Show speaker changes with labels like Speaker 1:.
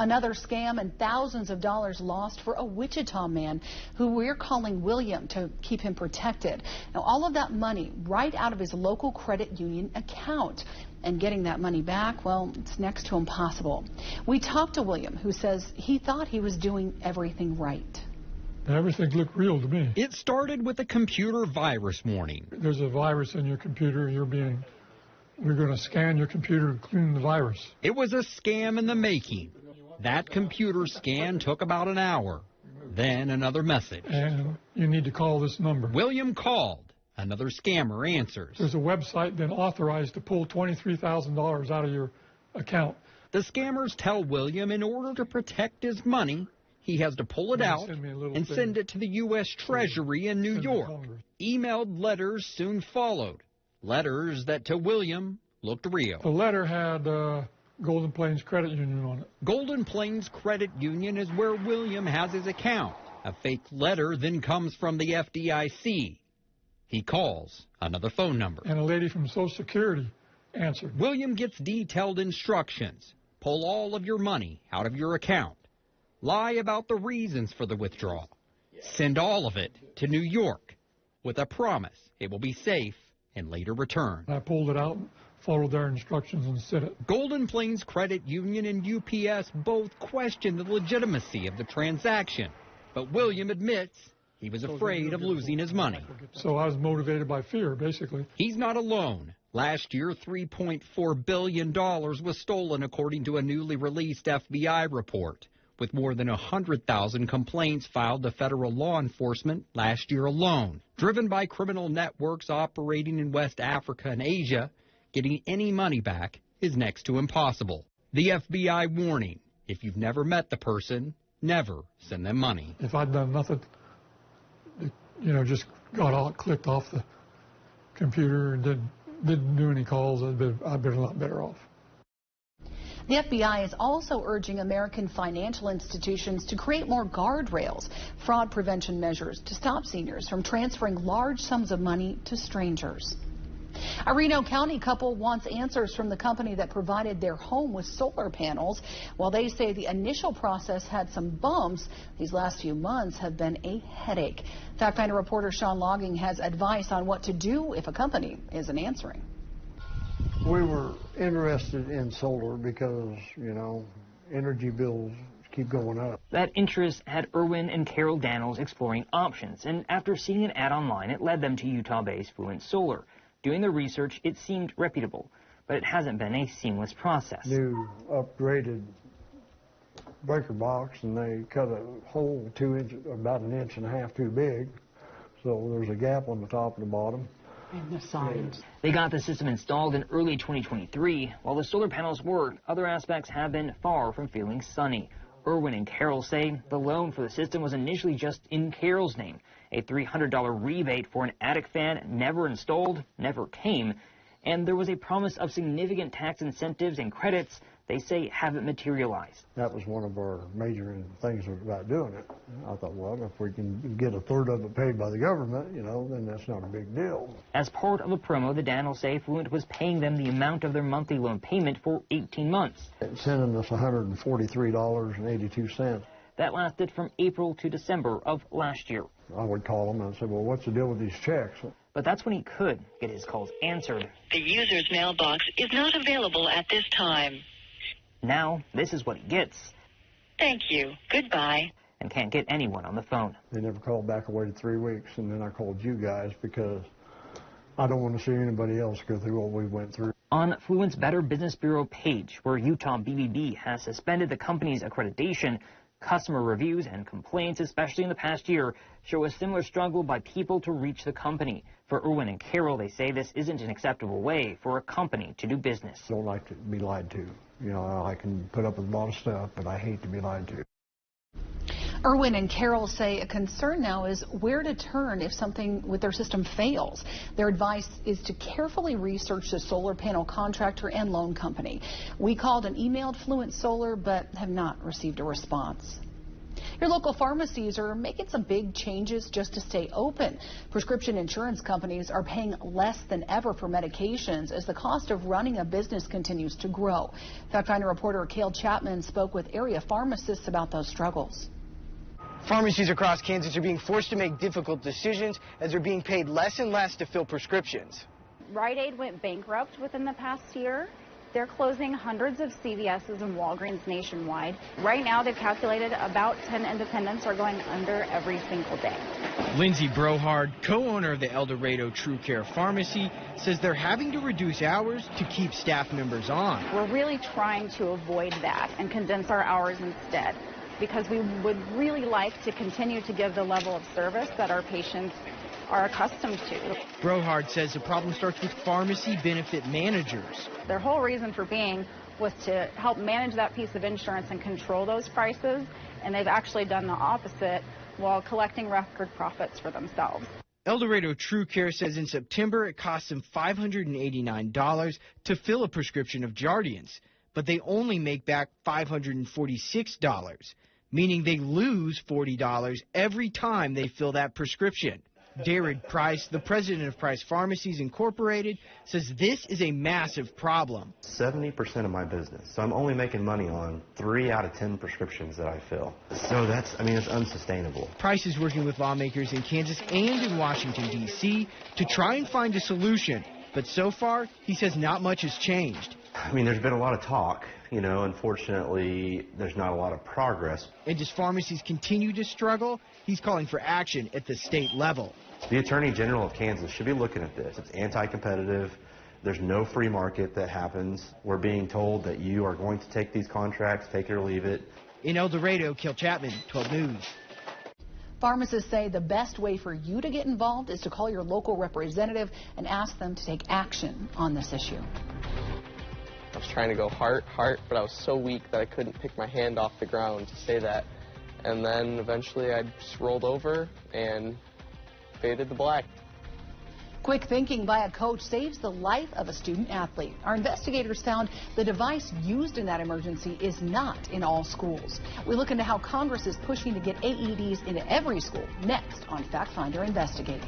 Speaker 1: Another scam and thousands of dollars lost for a Wichita man who we're calling William to keep him protected. Now, all of that money right out of his local credit union account. And getting that money back, well, it's next to impossible. We talked to William, who says he thought he was doing everything right.
Speaker 2: Everything looked real to me.
Speaker 3: It started with a computer virus warning.
Speaker 2: There's a virus in your computer. We're going to scan your computer and clean the virus.
Speaker 3: It was a scam in the making. That computer scan took about an hour. Then another message.
Speaker 2: And you need to call this number.
Speaker 3: William called. Another scammer answers.
Speaker 2: There's a website then authorized to pull $23,000 out of your account.
Speaker 3: The scammers tell William in order to protect his money, he has to pull it out and send it to the U.S. Treasury in New York. Emailed letters soon followed. Letters that to William looked real.
Speaker 2: The letter had Golden Plains Credit Union on it.
Speaker 3: Golden Plains Credit Union is where William has his account. A fake letter then comes from the FDIC. He calls another phone number.
Speaker 2: And a lady from Social Security answered.
Speaker 3: William gets detailed instructions. Pull all of your money out of your account. Lie about the reasons for the withdrawal. Send all of it to New York with a promise it will be safe and later return.
Speaker 2: I pulled it out, followed their instructions, and sent it.
Speaker 3: Golden Plains Credit Union and UPS both questioned the legitimacy of the transaction, but William admits he was afraid of losing his money.
Speaker 2: So I was motivated by fear, basically.
Speaker 3: He's not alone. Last year, $3.4 billion was stolen, according to a newly released FBI report, with more than 100,000 complaints filed to federal law enforcement last year alone. Driven by criminal networks operating in West Africa and Asia, getting any money back is next to impossible. The FBI warning, if you've never met the person, never send them money.
Speaker 2: If I'd done nothing, just clicked off the computer and didn't do any calls, I'd been a lot better off.
Speaker 1: The FBI is also urging American financial institutions to create more guardrails, fraud prevention measures to stop seniors from transferring large sums of money to strangers. A Reno County couple wants answers from the company that provided their home with solar panels. While they say the initial process had some bumps, these last few months have been a headache. Factfinder reporter Sean Logging has advice on what to do if a company isn't answering.
Speaker 4: We were interested in solar because, energy bills keep going up.
Speaker 5: That interest had Erwin and Carol Daniels exploring options, and after seeing an ad online, it led them to Utah-based Fluent Solar. Doing the research, it seemed reputable, but it hasn't been a seamless process.
Speaker 4: New upgraded breaker box, and they cut a hole 2 inches, about 1.5 inches too big, so there's a gap on the top and the bottom.
Speaker 1: And the sides.
Speaker 5: They got the system installed in early 2023. While the solar panels work, other aspects have been far from feeling sunny. Erwin and Carol say the loan for the system was initially just in Carol's name. A $300 rebate for an attic fan never installed, never came. And there was a promise of significant tax incentives and credits they say haven't materialized.
Speaker 4: That was one of our major things about doing it. I thought, well, if we can get a third of it paid by the government, then that's not a big deal.
Speaker 5: As part of a promo, the Daniels say Fluent was paying them the amount of their monthly loan payment for 18 months.
Speaker 4: Sending us $143.82.
Speaker 5: That lasted from April to December of last year.
Speaker 4: I would call them and say, well, what's the deal with these checks?
Speaker 5: But that's when he could get his calls answered.
Speaker 6: The user's mailbox is not available at this time.
Speaker 5: Now, this is what he gets.
Speaker 6: Thank you. Goodbye.
Speaker 5: And can't get anyone on the phone.
Speaker 4: They never called back. I waited 3 weeks, and then I called you guys because I don't want to see anybody else go through what we went through.
Speaker 5: On Fluent's Better Business Bureau page, where Utah BBB has suspended the company's accreditation, customer reviews and complaints, especially in the past year, show a similar struggle by people to reach the company. For Erwin and Carol, they say this isn't an acceptable way for a company to do business.
Speaker 4: I don't like to be lied to. I can put up with a lot of stuff, but I hate to be lied to.
Speaker 1: Erwin and Carol say a concern now is where to turn if something with their system fails. Their advice is to carefully research the solar panel contractor and loan company. We called and emailed Fluent Solar, but have not received a response. Your local pharmacies are making some big changes just to stay open. Prescription insurance companies are paying less than ever for medications as the cost of running a business continues to grow. Factfinder reporter Cale Chapman spoke with area pharmacists about those struggles.
Speaker 7: Pharmacies across Kansas are being forced to make difficult decisions as they're being paid less and less to fill prescriptions.
Speaker 8: Rite Aid went bankrupt within the past year. They're closing hundreds of CVS's and Walgreens nationwide. Right now, they've calculated about 10 independents are going under every single day.
Speaker 7: Lindsay Brohard, co-owner of the El Dorado True Care Pharmacy, says they're having to reduce hours to keep staff members on.
Speaker 8: We're really trying to avoid that and condense our hours instead, because we would really like to continue to give the level of service that our patients are accustomed to.
Speaker 7: Brohard says the problem starts with pharmacy benefit managers.
Speaker 8: Their whole reason for being was to help manage that piece of insurance and control those prices, and they've actually done the opposite while collecting record profits for themselves.
Speaker 7: El Dorado True Care says in September it cost them $589 to fill a prescription of Jardiance, but they only make back $546, meaning they lose $40 every time they fill that prescription. Darren Price, the president of Price Pharmacies Incorporated, says this is a massive problem.
Speaker 9: 70% of my business, so I'm only making money on 3 out of 10 prescriptions that I fill. So it's unsustainable.
Speaker 7: Price is working with lawmakers in Kansas and in Washington, D.C. to try and find a solution. But so far, he says not much has changed.
Speaker 9: There's been a lot of talk. Unfortunately, there's not a lot of progress.
Speaker 7: And as pharmacies continue to struggle, he's calling for action at the state level.
Speaker 9: The Attorney General of Kansas should be looking at this. It's anti-competitive. There's no free market that happens. We're being told that you are going to take these contracts, take it or leave it.
Speaker 7: In El Dorado, Cale Chapman, 12 News.
Speaker 1: Pharmacists say the best way for you to get involved is to call your local representative and ask them to take action on this issue.
Speaker 10: I was trying to go heart, but I was so weak that I couldn't pick my hand off the ground to say that. And then eventually I just rolled over and faded to black.
Speaker 1: Quick thinking by a coach saves the life of a student athlete. Our investigators found the device used in that emergency is not in all schools. We look into how Congress is pushing to get AEDs into every school next on Factfinder Investigates.